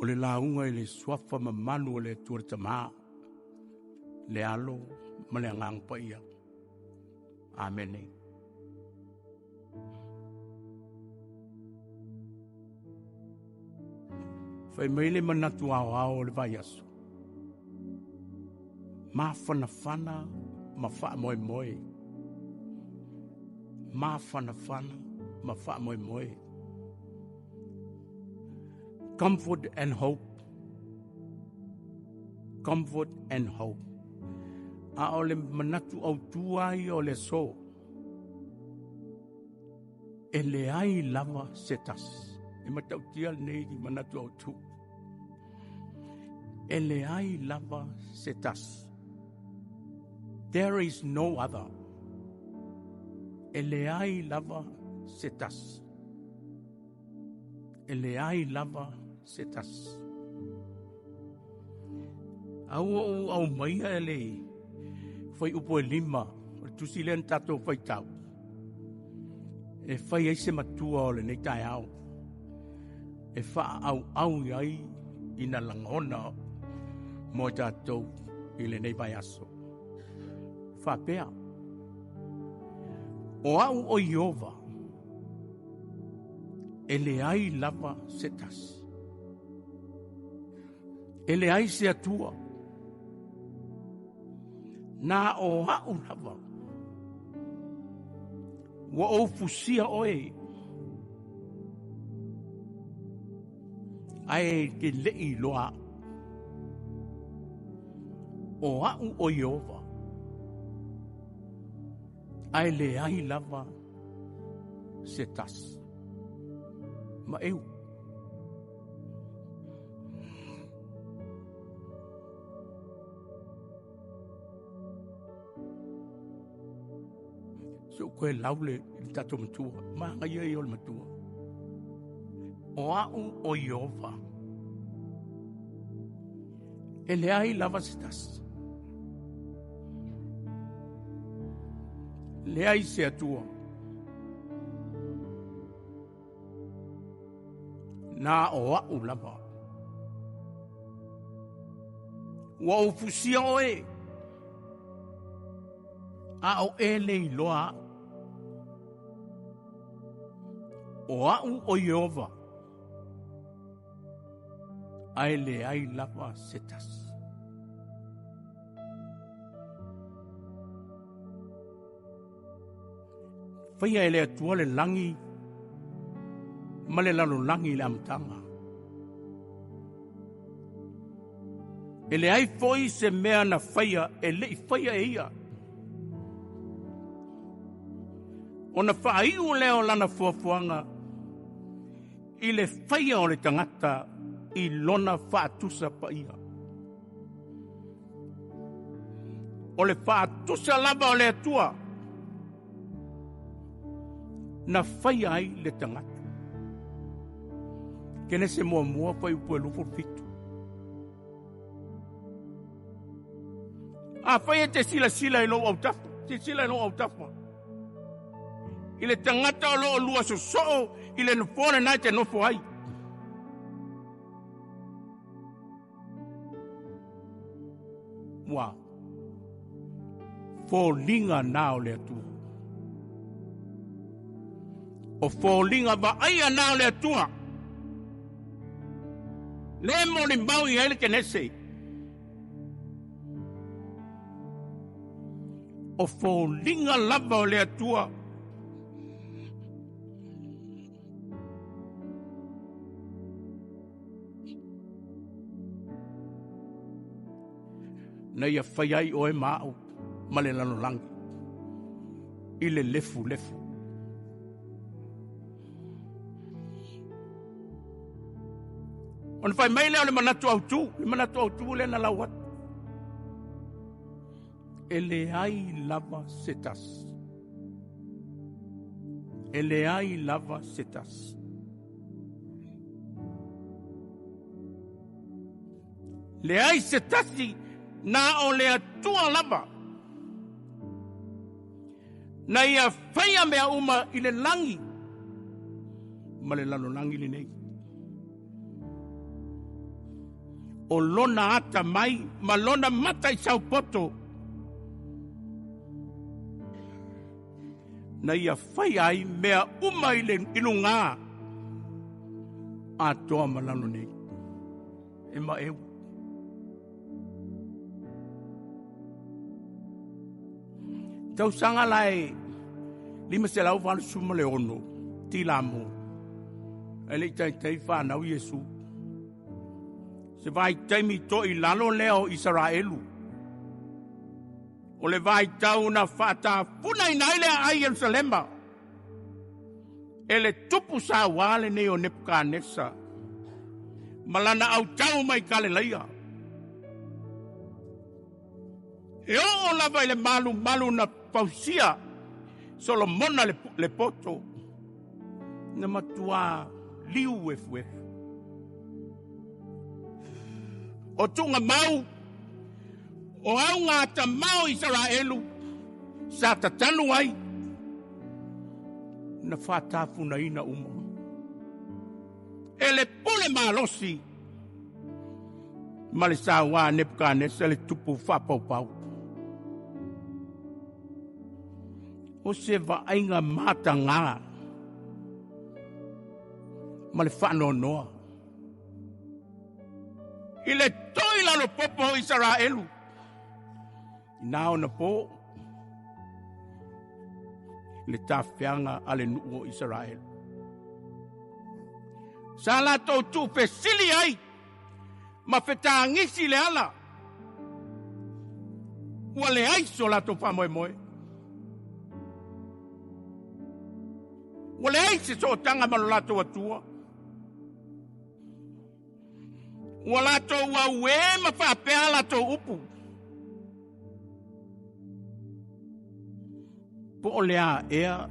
O le launga i le swafa mamanu o le tuaritamaa. Le alo ma le angang pa ia. Amen. Fai mai le manatu aoao o le vaiaso. Ma whanawhana ma wha moe moe. Ma whanawhana ma wha moe moe. Comfort and hope. Comfort and hope. A o le manatu autu ai o le so. E leai lava setas. E Matautia nei di Manatu Autu. E leai lava setas. There is no other. E leai lava setas. E leai lava setas. Au maia e lei. Fai upo e lima. Tusi len tato fai tau. E fai eise matua o le nei tai au. E wha au iai ina langona mo tātou i le nei vaiaso. Wha pēa. O au o Iova e leai lava setas. E leai se atua. Nā o au lava. Wa o fusia oe. Ai ke le iloa. O au o Iova. Ai le ai lava setas. Ma eu. So koe laule i tato matua. Ma ngai e o le matua. O au o Iova. E le ai lava setas. Leai se atua. Nā o au lava. Wa o fusia oe. A o ele iloa. O au o Iova. Ai leai lava setas. Whaia ele atua le langi, ma le lalo langi le amtanga. Ele ai foi se mea na whaia, ele i whaia e ia. O na whaiu leo lana fuafuanga, i le whaia o le tangata, i lona whaatusa pa ia. O le whaatusa lava o le atua, na whai ai le tangata. Kene se mua whai upo e lufo fitu. A whai e te sila i lo au tafa. Te sila i lo au tafa. I le tangata o lo lua so i le nufone nai te nofo ai. Wa. Fōlinga nao le atua. O fōlinga ba aia nao le atua. Le mo ni mau i ele kenese. O fōlinga lava o le atua. Na ia whai ai o e mao ma le lano langi. I le lefu. On fai mai leo le Manatu Autu. Le Manatu Autu le na lauat. E leai lava setas. E leai lava setas. Leai setasi na o le atua lava. Na ia whaia mea uma i le langi. Ma le lano langi li nei. o lona ata mai, ma lona mata I sau poto. Na ia whai ai mea umai le ilunga a toa malano nei. E ma eu. Tau sanga lai lima se lau whanu suma le ono, ti la mo. Ele tai whanau Yesu. Se vai taimi to I lalo leo Israelu. O le vai tau na whata puna I naile a Yerusalema. Ele tupu sa wale ne o Nebuchadnezzar. Malana au tau mai Galileia. E o lava le malu na fusia. Solomona le poto. Na Matua liu efu. O tunga mau. O au ngā ta mau Israelu. Sa ta tanu ai. Na whatafu na ina uma. Ele pule malosi. Male sa wā Nebuchadnezzar le tupu whapau. O se vainga mata ngā. Male whano noa. Ile toila lo popo Israelu. Nao na po. Le tawhianga ale nuo Israel. Sa la tau tu pe sili ai. Ma feta ngisi le ala. Ua le ai so la tau whamoe moe. Ua le ai se so tanga malo la tau atua. Ua la tau ua ue ma whapea la tau upu. Po o lea ea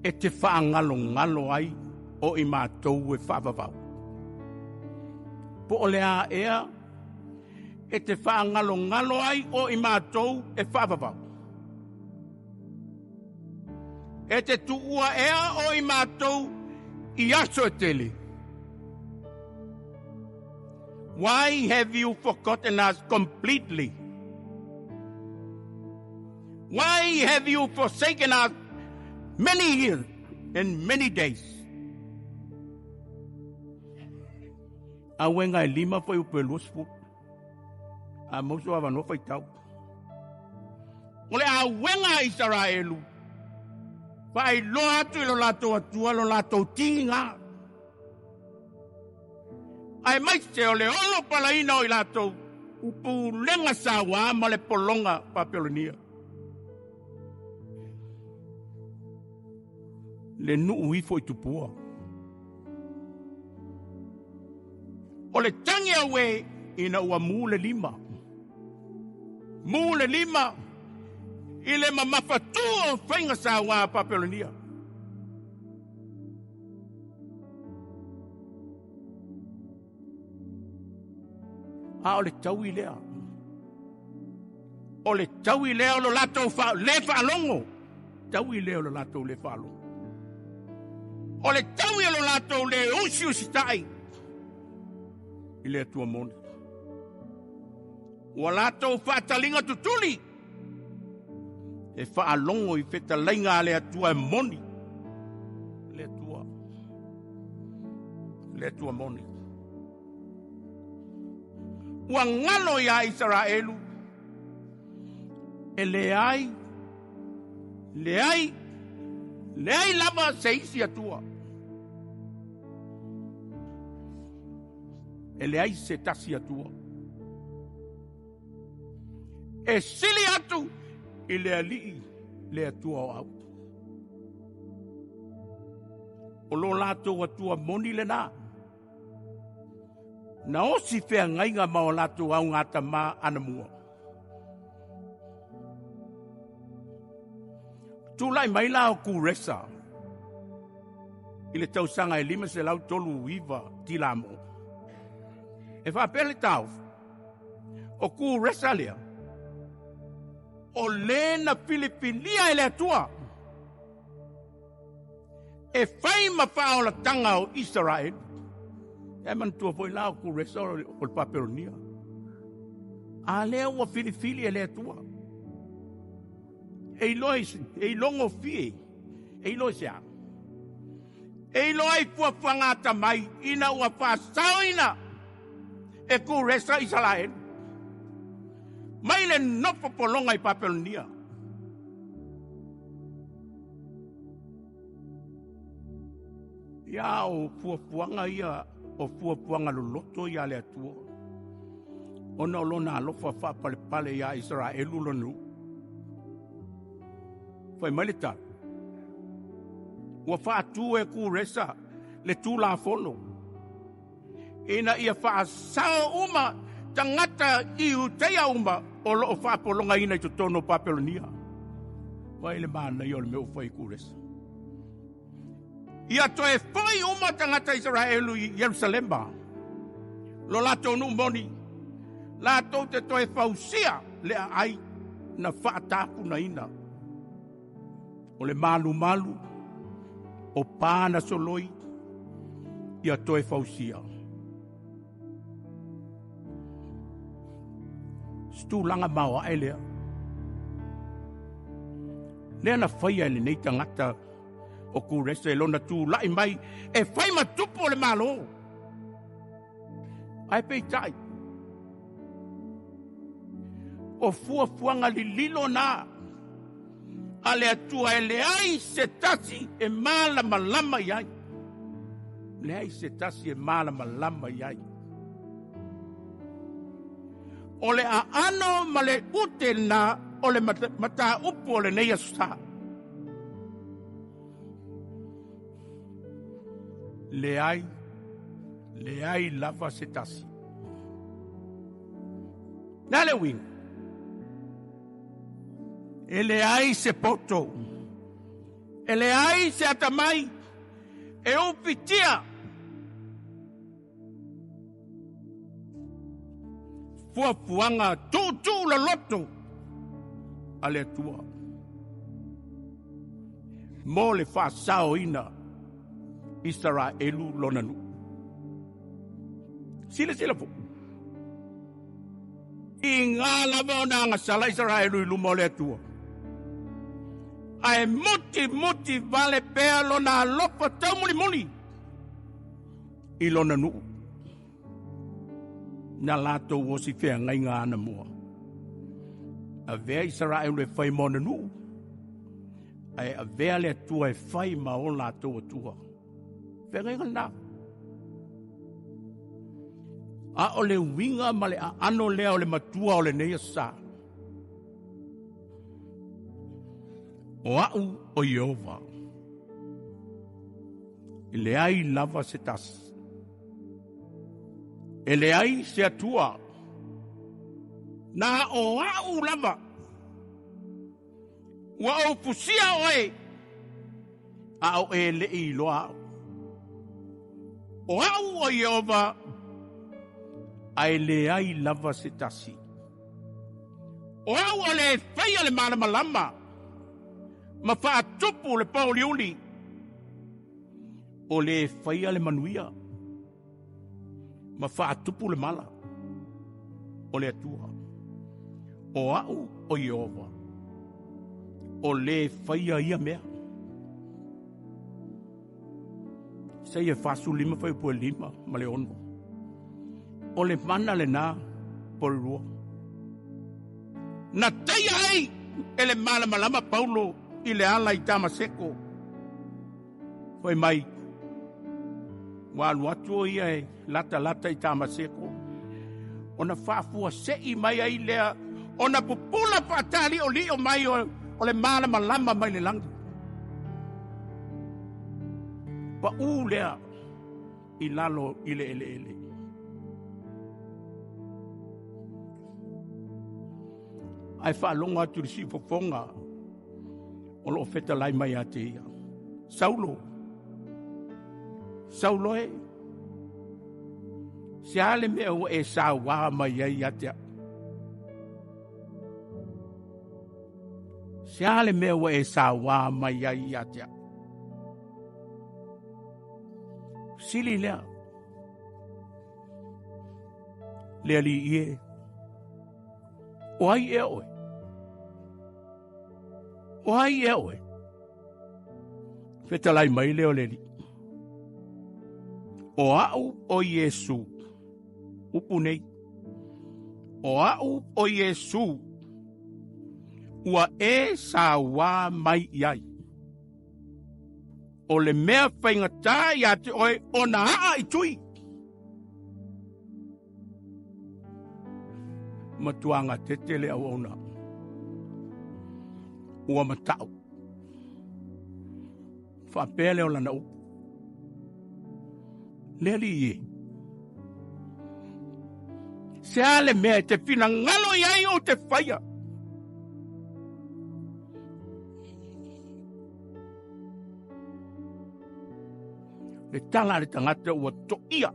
e te whaangalo ai o I mātou e whaavavau. Po o lea ea e te whaangalo ai o I mātou e whaavavau. E te tuua ea o I mātou I aso e tele. Why have you forgotten us completely? Why have you forsaken us many years and many days? A wenga e lima foi o peluspo. A moso ava no foi tau. Ole a wenga Israelu. Vai lo atu lo latou atua lo latou tinga. Ai mai se ole olo palaina o latou. Upu lenga sawa ma le polonga Babilonia. Le nuu I foi tupua. O le tangi awe ina ua mule lima. Mule lima. Ile mamafatu o whainga sawa Babilonia. A o le tau I lea. O le tau I lea o lo latou le whaalongo. Tau I lea o lo latou le whaalongo. O le tau I lo latou le usi tai. I le atua moni. Ua latou whaatalinga tutuli. E whaalongo I whetalainga le atua e moni. Le atua moni. Ua ngalo ia Israelu. E leai lava se isi atua. E leai se tasi atua. E sili atu I le alii le atua Aoao. O lo latou atua moni le na. Na osi fea ngainga ma o latou au ngata ma anamua. Tulai mai la o kuresa. I le tausanga e lima se lau tolu iwa ti la mo. E whapele tau. O kuresa lea. O lena Filipinia e le atua. E whai ma whaola tanga o Israel. E Manatu foi lá ku resa o papelonia. A lea ua filifili e le atua. E ilongo fie. E iloa se a. E iloa i fuafuangata mai. Ina ua whaasao ina. E ku resa Israel. Mai le nopo polonga i papelonia. Ia o fuafuanga ia. O fuafuanga loloto ia le atua. Ona o lona alofa wha pale ia Israelu lonu. Whai malita. Ua wha atu e ku resa le tū la fono. Ina ia wha sao uma tangata i utea uma o loo wha polonga ina i tutono Papelonia. Wai le mana i o le meu whai ku resa. Ia toe whai uma tangata Israelu i Jerusalema. Lo latou nu moni. Latou te toe fusia leai na whaatapu na ina. O le malu, o pāna soloi, ia toe fusia. Stulanga maua e lea. Lea na whaia ele nei tangata o ku resa e lona tū lai mai e whai matupo le malo. Ai peitai. O fuafuanga li lilo na. Ale atua e leai se tasi e malama lama iai. Leai se tasi e malama lama iai. O le a ano ma le ute na o le mata upo o le neia susa. Leai lava se tasi. Nale wing. Ele ai se poto. Ele ai se atamai. E o pitia. Fuafuanga tu la lotu. Ale atua. Mo le fa sao ina. Israelu lonanu. Sila po. Inga lava na nga sala Israelu ilu mo le atua. Ai muti vale pelo na lopa tau muli ilona nu na lato o si fea ngai ngā ana mua a vea Israel le fai mona nu ai a vea le atua e fai ma o lato o tua fea ngai ngana a o le winga ma le a ano lea o le matua o le neia sa o au o Iova. Leai lava se tas. Leai se atua. Na o au lava. Wa o fusia oe. A o e le iloa. O au o Iova. Ai leai lava se tasi. O au o le fai le malama lama. Ma fa tupu le pauliuli. O le faia le manuia. Ma fa tupu le mala. O le atua. O au o Iova. O le faia ia mea. Seia fasu lima fai pua lima. Ma le ono. O le mana le na. Por rua. Na teia ai. Ele mala malama Paulo. I le ala i Tamaseko. Foi mai. Walu atu ia e lata i Tamaseko. Ona whaafua se i mai ai lea. Ona pupula patali o li o mai o le mala malama mai le langi. Pa u lea i lalo i le ele. Ai wha longa atu risi fofonga. O lo feta lai mai ate ia. Saulo e. Se ale mea o e sa wā mai ai ate. Se ale mea o e sa wā mai ai ate. Sili lea. le ali ie. O ai e oe. O ai e oe. Fetalai mai leo le li. O au o Yesu. Upu nei. O au o Yesu. Ua e sa wā mai iai. O le mea whaingata ia te oe o na haa i tui. Matuanga te tele au ona. Ua matau. Whapele o lana upu. Leli ie. Se ale mea te whina ngalo iai o te whaia. Le tala le tangata ua toia.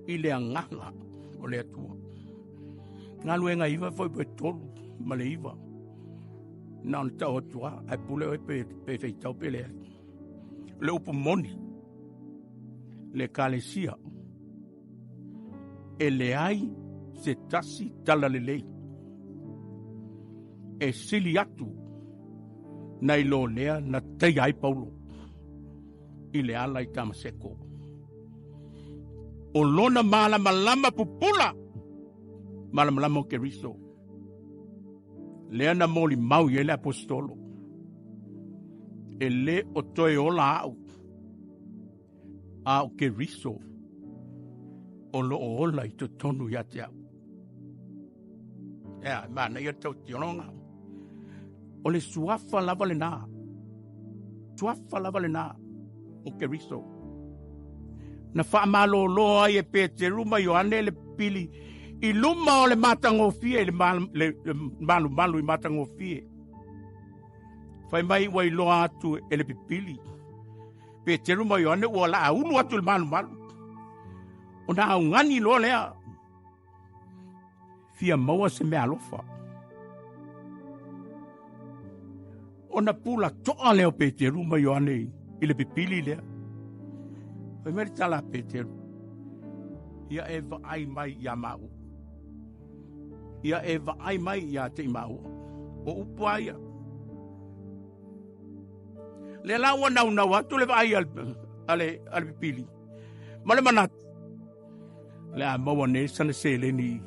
I le anganga o le atua. Ngā luenga iwa foi pe tolu. Ma le iwa. Nā on tau atua. Ai pule oi pe feitau pe le. Le upu moni. Le kalesia. E leai se tasi tala le lei. E sili atu. Na ilo lea na tei ai paulo. I le ala i tamaseko. O lona malama pupula. Malama o keriso. Lea na moli mau i ele apostolo. E le o toe ola au. A o keriso. O lo ola i to tonu ia te au. Ea, mana ia tau tiononga. O le suafa lava le nā. Suafa lava le nā. O keriso. Na wha malo loa i e Peteru ma Ioane le pili. I luma o le matangofie, le malu i matangofie. Whai mai wa i loa atu e le pipili. Peteru ma Ioane ua la unu atu le malu. O na au ngani loa lea. Fia maua se mea alofa. O na pula toa leo Peteru ma Ioane i le pipili lea. Whai meri tala Peteru. Ia e ai mai ia mau. Ia e ai mai ia te mau. O upua ia. Le laua nau atu le vai ale pipili. Ma le manatu. Le a maua ne sana se le ni.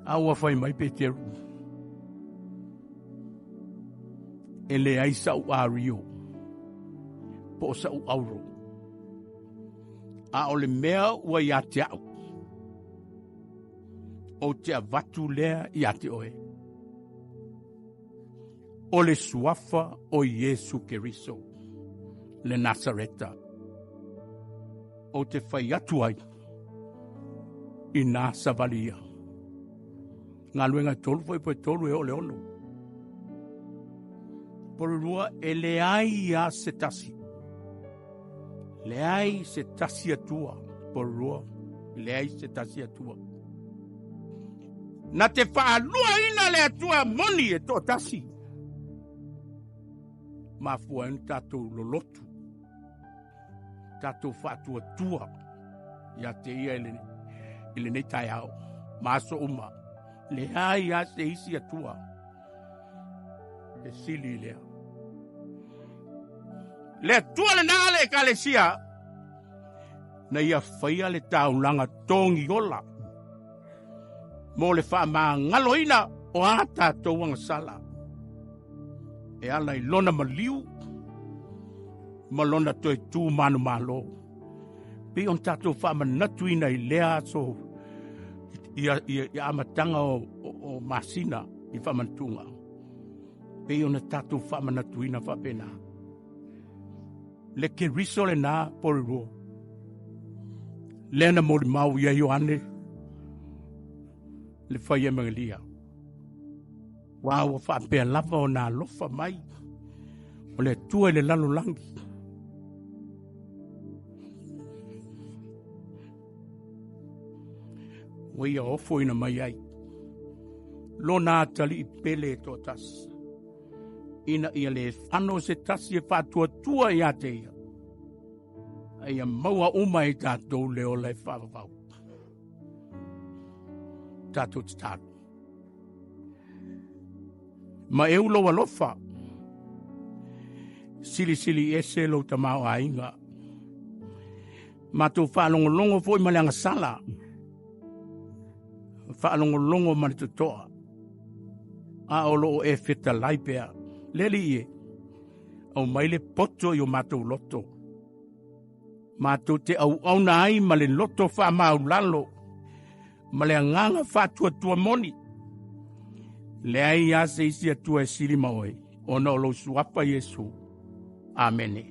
Aua whai mai Peteru. E le aisa u a rio. Po sa u auro. A o le mea ua ia te au. O te avatu lea ia te oe. O le suafa o Yesu Keriso. Le Nasareta. O te whai atu ai. I nā savalia. Ngā luenga tolu fai poe tolu e o le ono. Porurua e leai ia se tasi. Leai se tasi atua. Porurua. Leai se tasi atua. Na te whaalua ina le atua moni e tō tasi. Mafua en tātou lolotu. Tātou whaatua tua. Ia te ia ele nei tai au. Maso uma. Leai ia se isi atua. E sili lea. Le tua le nale e kalesia. Na ia whaia le taulanga tongi ola. Mo le wha maa ngaloina o ata tauanga sala. E ala i lona maliu. Ma lona toi tū manu malo. Pe on tātou wha manatuina i lea so. Ia amatanga o masina i wha mantunga. Pe on tātou wha manatuina wha pena. Le ke riso le nā poriro. Lena mori mau ia Ioane. Le whaia mangalia. Wau o whaapea lava o nā lofa mai. O le tua le lalo langi. Wai a ofo ina mai ai. Lo nā tali i pele e tō tasi. Ina ia le whano se tasi e whātua tua ia te ia. Ia maua uma I tātou leo le whawawau. Tātou te tātou. Ma e ulo alofa. Sili ese lo tamau a inga. Ma tō whaalongolongo fo I maleanga sala. Whaalongolongo mani tu toa. A olo o e whita laipea. Leli ie. Au maile poto I o mātou loto. Mātou te au na ai ma le loto wha mau lalo. Ma le anganga wha tua moni. Leai a se isi atua e siri maoi. Ona o lo suapa Yesu. Amen.